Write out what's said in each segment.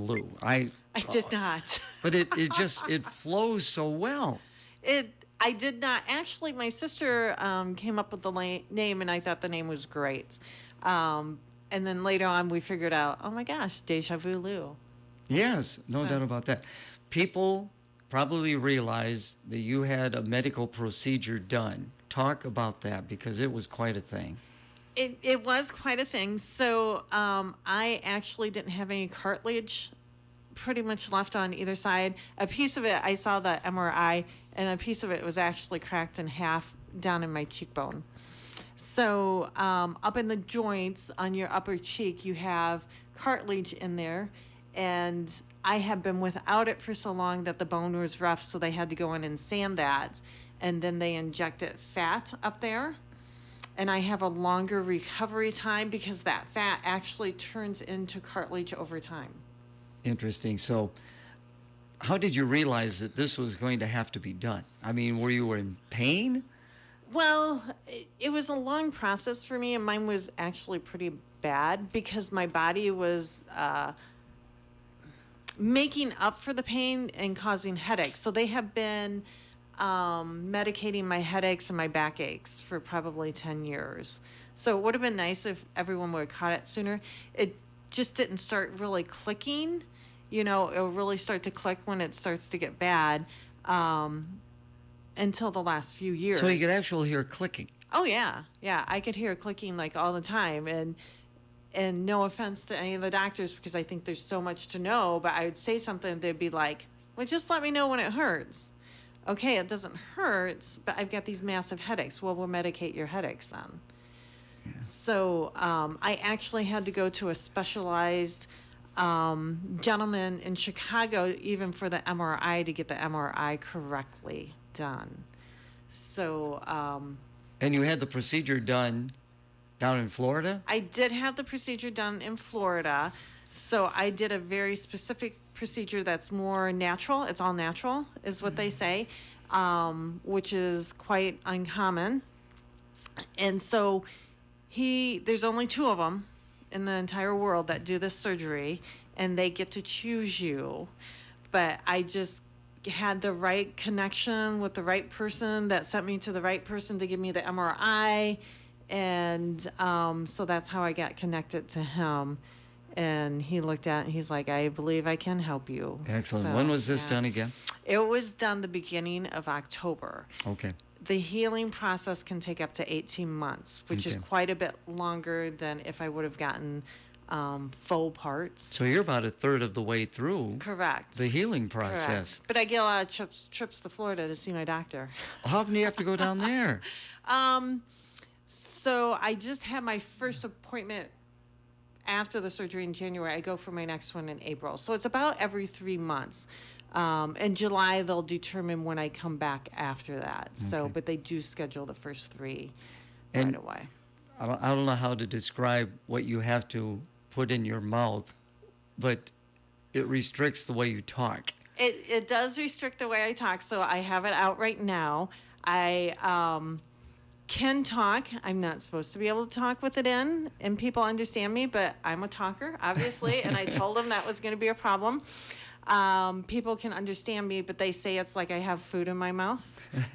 Lou. I did not. But it flows so well. I did not. Actually, my sister came up with the name, and I thought the name was great. And then later on, we figured out, oh my gosh, Deja Vu Lou. Yes, no doubt about that. People probably realize that you had a medical procedure done. Talk about that, because it was quite a thing. It was quite a thing. So I actually didn't have any cartilage pretty much left on either side. A piece of it, I saw the MRI, and a piece of it was actually cracked in half down in my cheekbone. So up in the joints on your upper cheek, you have cartilage in there, and I have been without it for so long that the bone was rough, so they had to go in and sand that, and then they injected fat up there. And I have a longer recovery time because that fat actually turns into cartilage over time. Interesting. So how did you realize that this was going to have to be done? I mean, were you in pain? Well, it was a long process for me, and mine was actually pretty bad because my body was making up for the pain and causing headaches. So they have been medicating my headaches and my backaches for probably 10 years. So it would have been nice if everyone would have caught it sooner. It just didn't start really clicking. You know, it'll really start to click when it starts to get bad until the last few years. So you could actually hear clicking. Oh, yeah. Yeah, I could hear clicking like all the time. And no offense to any of the doctors, because I think there's so much to know, but I would say something, they'd be like, well, just let me know when it hurts. Okay, it doesn't hurt, but I've got these massive headaches. Well, we'll medicate your headaches then. Yeah. So I actually had to go to a specialized gentleman in Chicago, even for the MRI, to get the MRI correctly done. So. And you had the procedure done down in Florida? I did have the procedure done in Florida. So I did a very specific procedure that's more natural. It's all natural, is what they say, which is quite uncommon. And so there's only 2 of them in the entire world that do this surgery, and they get to choose you. But I just had the right connection with the right person that sent me to the right person to give me the MRI. And so that's how I got connected to him. And he looked at it and he's like, I believe I can help you. Excellent. So, when was this done again? It was done the beginning of October. Okay. The healing process can take up to 18 months, which is quite a bit longer than if I would have gotten full parts. So you're about a third of the way through. Correct. The healing process. Correct. But I get a lot of trips to Florida to see my doctor. How often do you have to go down there? So I just had my first appointment after the surgery in January. I go for my next one in April. So it's about every 3 months. In July, they'll determine when I come back after that. Okay. So, but they do schedule the first 3 right away. I don't know how to describe what you have to put in your mouth, but it restricts the way you talk. It does restrict the way I talk. So I have it out right now. I can talk. I'm not supposed to be able to talk with it in, and people understand me, but I'm a talker, obviously, and I told them that was going to be a problem. People can understand me, but they say it's like I have food in my mouth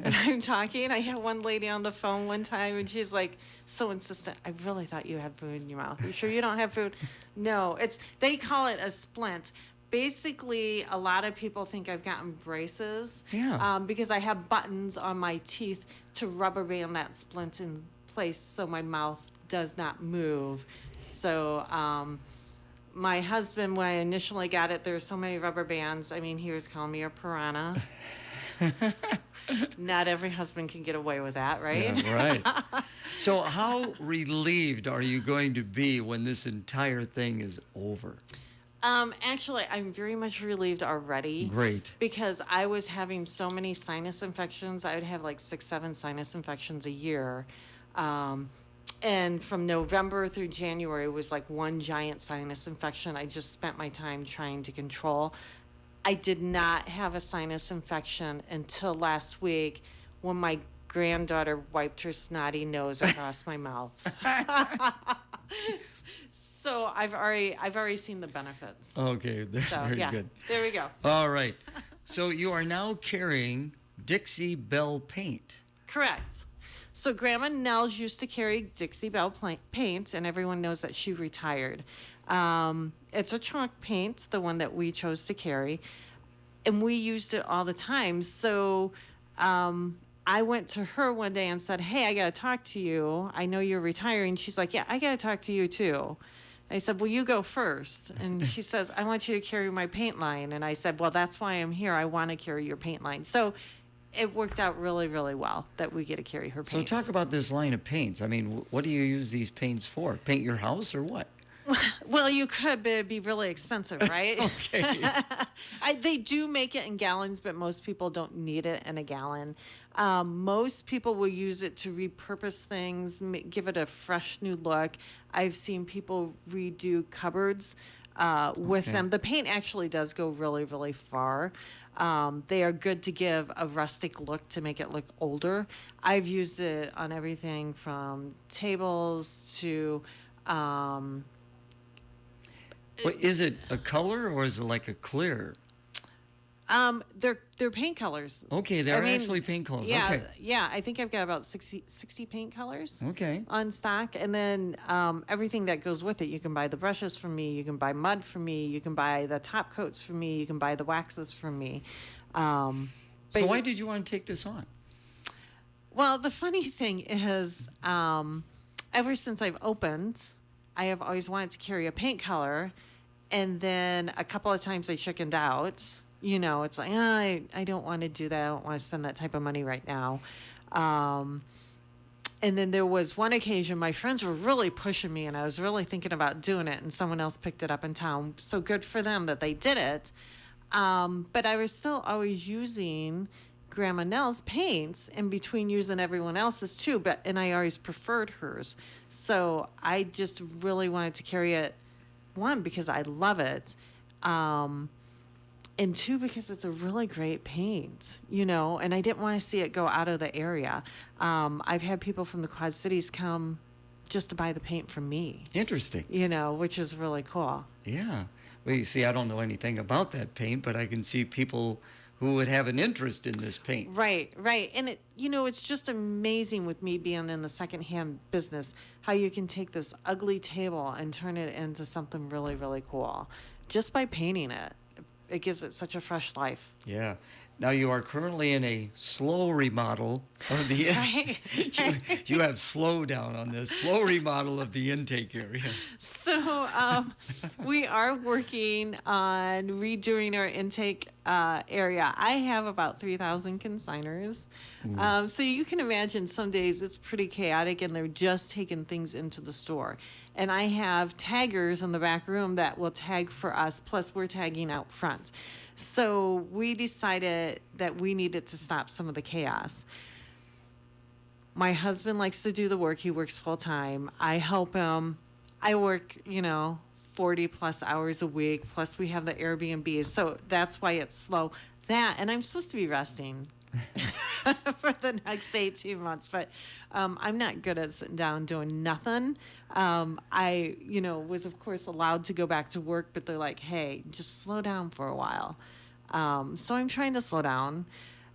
and I'm talking. I had one lady on the phone one time, and she's like so insistent. I really thought you had food in your mouth. You sure you don't have food? No, they call it a splint. Basically, a lot of people think I've gotten braces because I have buttons on my teeth to rubber band that splint in place so my mouth does not move. So my husband, when I initially got it, there were so many rubber bands. I mean, he was calling me a piranha. Not every husband can get away with that, right? Yeah, right. So how relieved are you going to be when this entire thing is over? Actually, I'm very much relieved already. Great. Because I was having so many sinus infections. I would have like 6, 7 sinus infections a year. And from November through January was like one giant sinus infection. I just spent my time trying to control. I did not have a sinus infection until last week when my granddaughter wiped her snotty nose across my mouth. So I've already seen the benefits. Okay, So very yeah, good. there we go. All right. So you are now carrying Dixie Belle paint. Correct. So Grandma Nels used to carry Dixie Belle paint, and everyone knows that she retired. It's a chalk paint, the one that we chose to carry, and we used it all the time. So I went to her one day and said, "Hey, I got to talk to you. I know you're retiring." She's like, "Yeah, I got to talk to you too." I said, "Well, you go first." And she says, "I want you to carry my paint line." And I said, "Well, that's why I'm here. I want to carry your paint line." So it worked out really, really well that we get to carry her So paints. talk about this line of paints. I mean, what do you use these paints for? Paint your house or what? Well, you could, but it'd be really expensive, right? Okay. They do make it in gallons, but most people don't need it in a gallon. Most people will use it to repurpose things, give it a fresh new look. I've seen people redo cupboards with Okay. them. The paint actually does go really, really far. They are good to give a rustic look to make it look older. I've used it on everything from tables to What, is it a color or is it like a clear? they're paint colors. Okay, they're actually paint colors. Yeah, Okay. yeah. I think I've got about 60 paint colors Okay. on stock, and then everything that goes with it. You can buy the brushes from me. You can buy mud from me. You can buy the top coats from me. You can buy the waxes from me. So But why did you want to take this on? Well, the funny thing is, ever since I've opened, I have always wanted to carry a paint color, and then a couple of times I chickened out. You know, it's like, I don't want to do that. I don't want to spend that type of money right now. And then there was one occasion my friends were really pushing me, and I was really thinking about doing it, and someone else picked it up in town. So good for them that they did it. But I was still always using Grandma Nell's paints in between using everyone else's too, and I always preferred hers. So I just really wanted to carry it, one, because I love it, and two, because it's a really great paint, you know, and I didn't want to see it go out of the area. I've had people from the Quad Cities come just to buy the paint from me, Interesting. you know, which is really cool. Yeah. Well, you see, I don't know anything about that paint, but I can see people who would have an interest in this paint. Right, right. And it, you know, it's just amazing with me being in the secondhand business how you can take this ugly table and turn it into something really, really cool just by painting it. It gives it such a fresh life. Yeah. Now you are currently in a slow remodel of the Right. you have slow down on this slow remodel of the intake area. So we are working on redoing our intake area. I have about 3,000 consigners. So you can imagine some days it's pretty chaotic and they're just taking things into the store. And I have taggers in the back room that will tag for us, plus we're tagging out front. So we decided that we needed to stop some of the chaos. My husband likes to do the work. He works full time. I help him. I work, 40 plus hours a week. Plus we have the Airbnbs. So that's why it's slow. That, and I'm supposed to be resting for the next 18 months, but I'm not good at sitting down doing nothing. I, was of course allowed to go back to work, but they're like, hey, just slow down for a while. So I'm trying to slow down.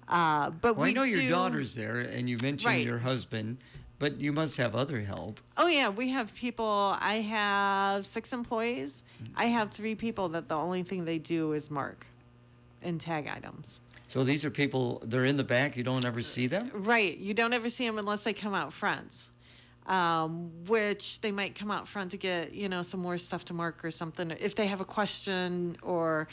But Well, we I know your do- daughter's there, and you mentioned Right. your husband, but you must have other help. Oh yeah, we have people. I have 6 employees. I have 3 people that the only thing they do is mark and tag items. So these are people, they're in the back, you don't ever see them? Right. You don't ever see them unless they come out front, which they might come out front to get, some more stuff to mark or something if they have a question or,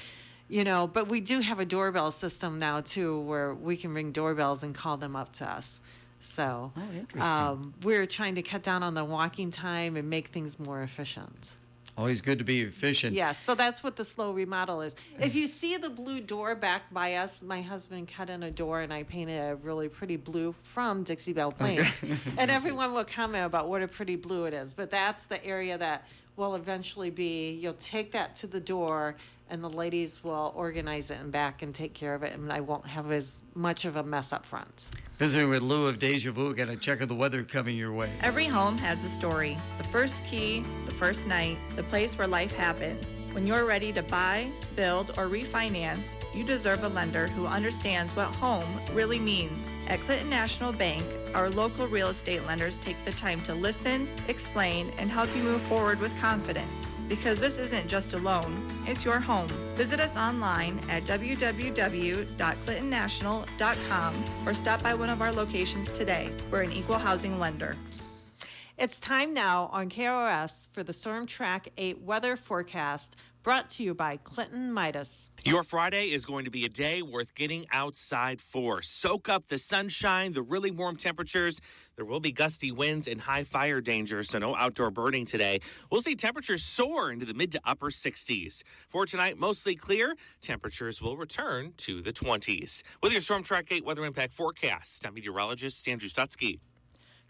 but we do have a doorbell system now too where we can ring doorbells and call them up to us. So Oh, interesting. we're trying to cut down on the walking time and make things more efficient. Always good to be efficient. Yes, so that's what the slow remodel is. If you see the blue door back by us, my husband cut in a door and I painted a really pretty blue from Dixie Belle Plains. And everyone will comment about what a pretty blue it is. But that's the area that will eventually be, you'll take that to the door and the ladies will organize it and back and take care of it, and I won't have as much of a mess up front. Visiting with Lou of DeJa Vu, got a check of the weather coming your way. Every home has a story. The first key, the first night, the place where life happens. When you're ready to buy, build, or refinance, you deserve a lender who understands what home really means. At Clinton National Bank, our local real estate lenders take the time to listen, explain, and help you move forward with confidence. Because this isn't just a loan, it's your home. Visit us online at www.clintonnational.com or stop by one of our locations today. We're an equal housing lender. It's time now on KROS for the Storm Track 8 weather forecast, brought to you by Clinton Midas. Your Friday is going to be a day worth getting outside for. Soak up the sunshine, the really warm temperatures. There will be gusty winds and high fire danger, so no outdoor burning today. We'll see temperatures soar into the mid to upper 60s. For tonight, mostly clear. Temperatures will return to the 20s. With your Storm Track 8 weather impact forecast, I'm meteorologist Andrew Stutzky.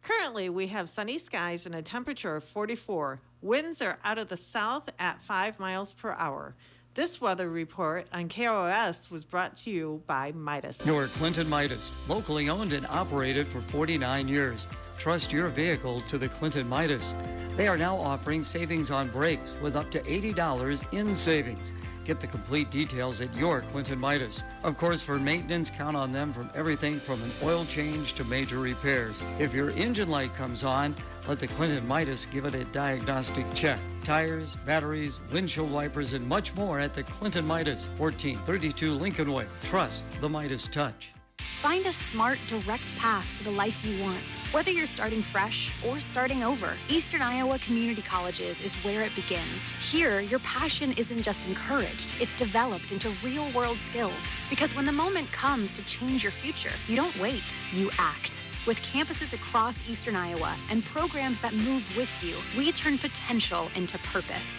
Currently, we have sunny skies and a temperature of 44. Winds are out of the south at 5 miles per hour. This weather report on KROS was brought to you by Midas. Your Clinton Midas, locally owned and operated for 49 years. Trust your vehicle to the Clinton Midas. They are now offering savings on brakes with up to $80 in savings. Get the complete details at your Clinton Midas. Of course, for maintenance, count on them from everything from an oil change to major repairs. If your engine light comes on, let the Clinton Midas give it a diagnostic check. Tires, batteries, windshield wipers, and much more at the Clinton Midas, 1432 Lincoln Way. Trust the Midas touch. Find a smart, direct path to the life you want. Whether you're starting fresh or starting over, Eastern Iowa Community Colleges is where it begins. Here, your passion isn't just encouraged, it's developed into real-world skills. Because when the moment comes to change your future, you don't wait, you act. With campuses across Eastern Iowa and programs that move with you, we turn potential into purpose.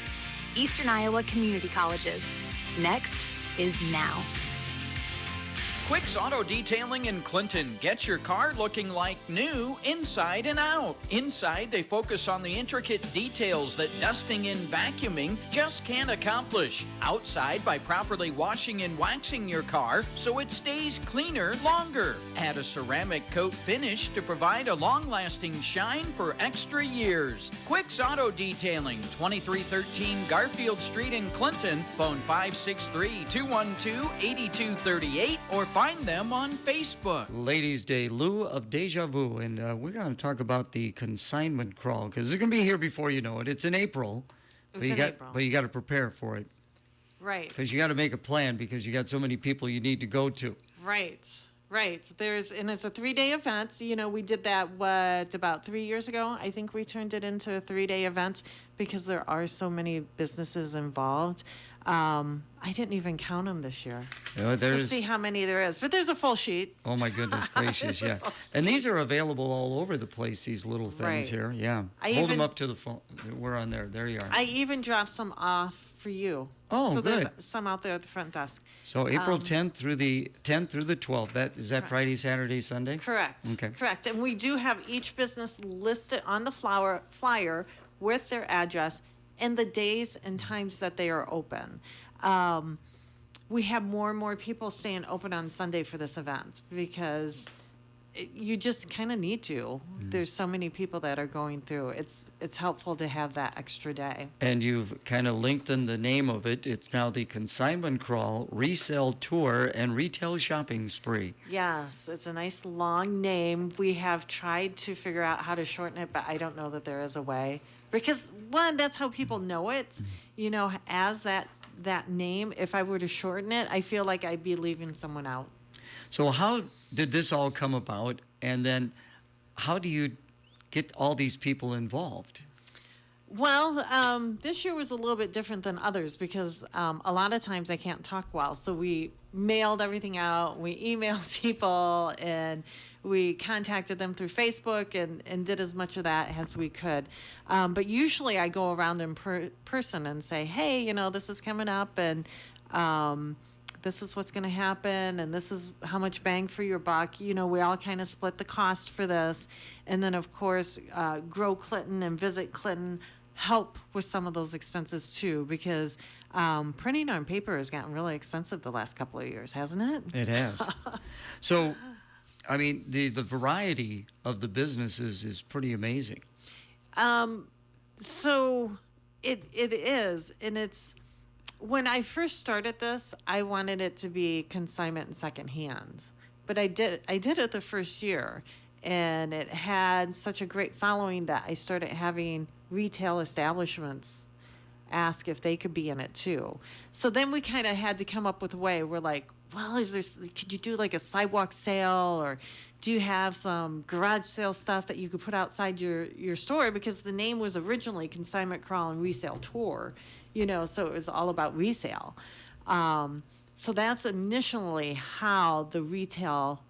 Eastern Iowa Community Colleges. Next is now. Quick's Auto Detailing in Clinton. Get your car looking like new inside and out. Inside, they focus on the intricate details that dusting and vacuuming just can't accomplish. Outside, by properly washing and waxing your car so it stays cleaner longer. Add a ceramic coat finish to provide a long-lasting shine for extra years. Quick's Auto Detailing, 2313 Garfield Street in Clinton. Phone 563-212-8238 or find them on Facebook. Ladies' Day, Lou of DeJa Vu, and we're going to talk about the consignment crawl because it's going to be here before you know it. It's in April, but you got to prepare for it. Right. Because you got to make a plan because you got so many people you need to go to. Right. It's a 3-day event. So, we did that, about 3 years ago? I think we turned it into a 3-day event because there are so many businesses involved. I didn't even count them this year to see how many there is. But there's a full sheet. Oh, my goodness gracious, yeah. And these are available all over the place, these little things Right. here. Yeah. Hold them up to the phone. We're on there. There you are. I even dropped some off for you. Oh, so good. There's some out there at the front desk. So April 10th through the 12th. Is that Friday, Saturday, Sunday? Correct. Okay. Correct. And we do have each business listed on the flyer with their address and the days and times that they are open. We have more and more people staying open on Sunday for this event because you just kind of need to. There's so many people that are going through. It's helpful to have that extra day. And you've kind of lengthened the name of it. It's now the Consignment Crawl, Resale Tour, and Retail Shopping Spree. Yes, it's a nice long name. We have tried to figure out how to shorten it, but I don't know that there is a way. Because, one, that's how people know it, as that name. If I were to shorten it, I feel like I'd be leaving someone out. So how did this all come about? And then how do you get all these people involved? Well, this year was a little bit different than others because a lot of times I can't talk well. So we mailed everything out, we emailed people, and we contacted them through Facebook and did as much of that as we could. But usually I go around in person and say, hey, this is coming up, and this is what's going to happen, and this is how much bang for your buck. We all kind of split the cost for this. And then, of course, Grow Clinton and Visit Clinton help with some of those expenses too, because Printing on paper has gotten really expensive the last couple of years, hasn't it? It has. So, I mean, the variety of the businesses is pretty amazing. So it is, and it's when I first started this, I wanted it to be consignment and secondhand, but I did it the first year, and it had such a great following that I started having retail establishments ask if they could be in it too. So then we kind of had to come up with a way. We're like, well, could you do like a sidewalk sale, or do you have some garage sale stuff that you could put outside your store? Because the name was originally Consignment Crawl and Resale Tour, so it was all about resale. So that's initially how the retail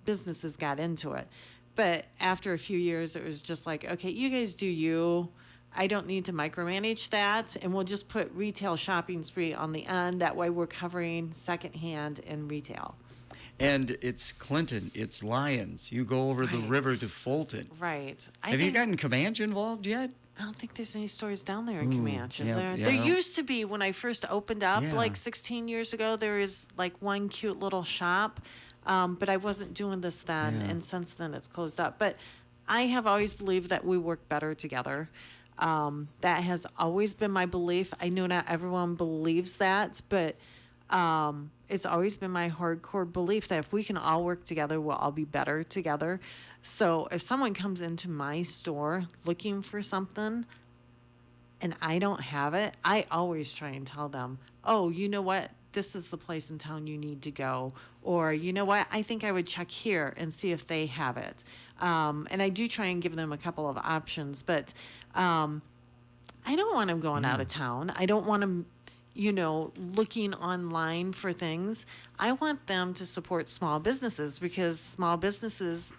businesses got into it. But after a few years, it was just like, okay, you guys do you. I don't need to micromanage that, and we'll just put retail shopping spree on the end. That way we're covering secondhand and retail. And it's Clinton, it's Lyons. You go over the Right. river to Fulton. Right. Have you gotten Comanche involved yet? I don't think there's any stores down there in Ooh, Comanche, is yeah, there? yeah. There used to be when I first opened up, Yeah. like 16 years ago. There was like one cute little shop, but I wasn't doing this then, Yeah. and since then it's closed up. But I have always believed that we work better together. That has always been my belief. I know not everyone believes that, but it's always been my hardcore belief that if we can all work together, we'll all be better together. So if someone comes into my store looking for something and I don't have it, I always try and tell them, oh, you know what? This is the place in town you need to go. Or, you know what? I think I would check here and see if they have it. And I do try and give them a couple of options, but I don't want them going out of town. I don't want them, looking online for things. I want them to support small businesses because small businesses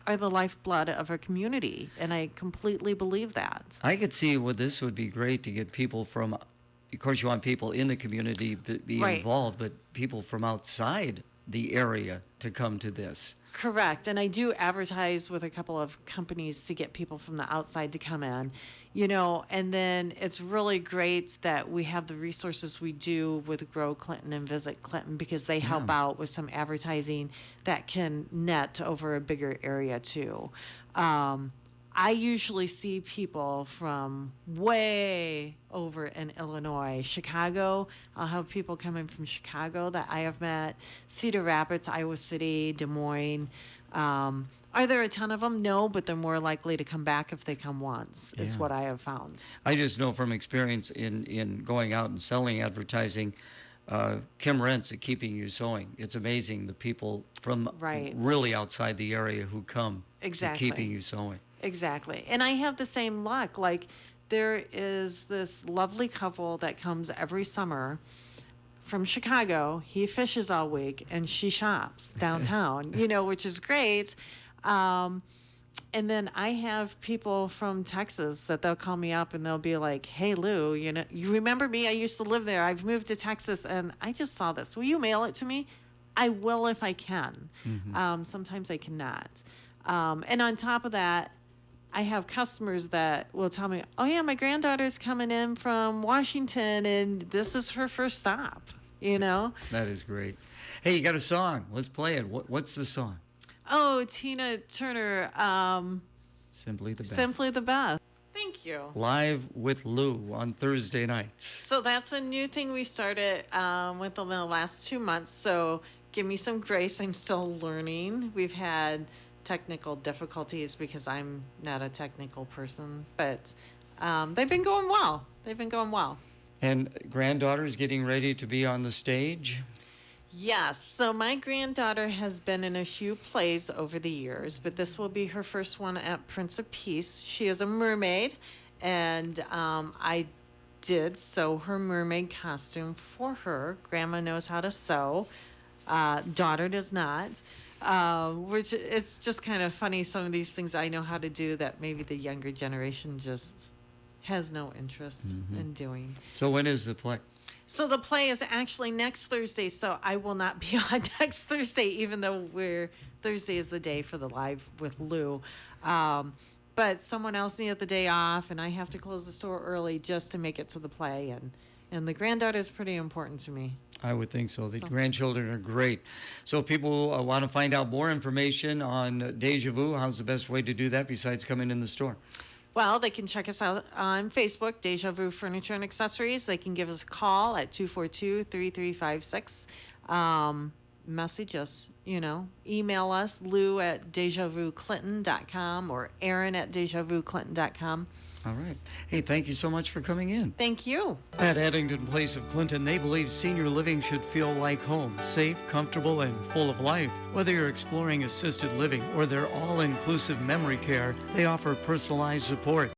are the lifeblood of a community, and I completely believe that. I could see this would be great to get people from, of course, you want people in the community to be Right. involved, but people from outside the area to come to this. Correct. And I do advertise with a couple of companies to get people from the outside to come in, and then it's really great that we have the resources we do with Grow Clinton and Visit Clinton because they help out with some advertising that can net over a bigger area too. I usually see people from way over in Illinois, Chicago. I'll have people coming from Chicago that I have met, Cedar Rapids, Iowa City, Des Moines. Are there a ton of them? No, but they're more likely to come back if they come once, is Yeah. what I have found. I just know from experience in going out and selling advertising, Kim Rentz at Keeping You Sewing. It's amazing the people from Right. really outside the area who come Exactly. to Keeping You Sewing. Exactly. And I have the same luck. Like, there is this lovely couple that comes every summer from Chicago. He fishes all week and she shops downtown, which is great. And then I have people from Texas that they'll call me up and they'll be like, hey, Lou, you remember me? I used to live there. I've moved to Texas and I just saw this. Will you mail it to me? I will if I can. Sometimes I cannot. And on top of that, I have customers that will tell me, oh, yeah, my granddaughter's coming in from Washington, and this is her first stop, That is great. Hey, you got a song. Let's play it. What's the song? Oh, Tina Turner, Simply the Best. Simply the Best. Thank you. Live with Lou on Thursday nights. So that's a new thing we started within the last 2 months, so give me some grace. I'm still learning. We've had technical difficulties because I'm not a technical person, but they've been going well. And granddaughter's getting ready to be on the stage. Yes. So my granddaughter has been in a few plays over the years, but this will be her first one at Prince of Peace. She is a mermaid, and I did sew her mermaid costume for her. Grandma knows how to sew. Daughter does not. Which it's just kind of funny, some of these things I know how to do that maybe the younger generation just has no interest in doing. So when is the play? So the play is actually next Thursday, so I will not be on next Thursday, even though Thursday is the day for the Live with Lou. But someone else needed the day off, and I have to close the store early just to make it to the play. And And the granddaughter is pretty important to me. I would think so. The grandchildren are great. So if people want to find out more information on DeJa Vu, how's the best way to do that besides coming in the store? Well, they can check us out on Facebook, DeJa Vu Furniture and Accessories. They can give us a call at 242-3356. Message us, email us, Lou at DejaVuClinton.com or Aaron at DejaVuClinton.com. All right. Hey, thank you so much for coming in. Thank you. At Addington Place of Clinton, they believe senior living should feel like home, safe, comfortable, and full of life. Whether you're exploring assisted living or their all-inclusive memory care, they offer personalized support.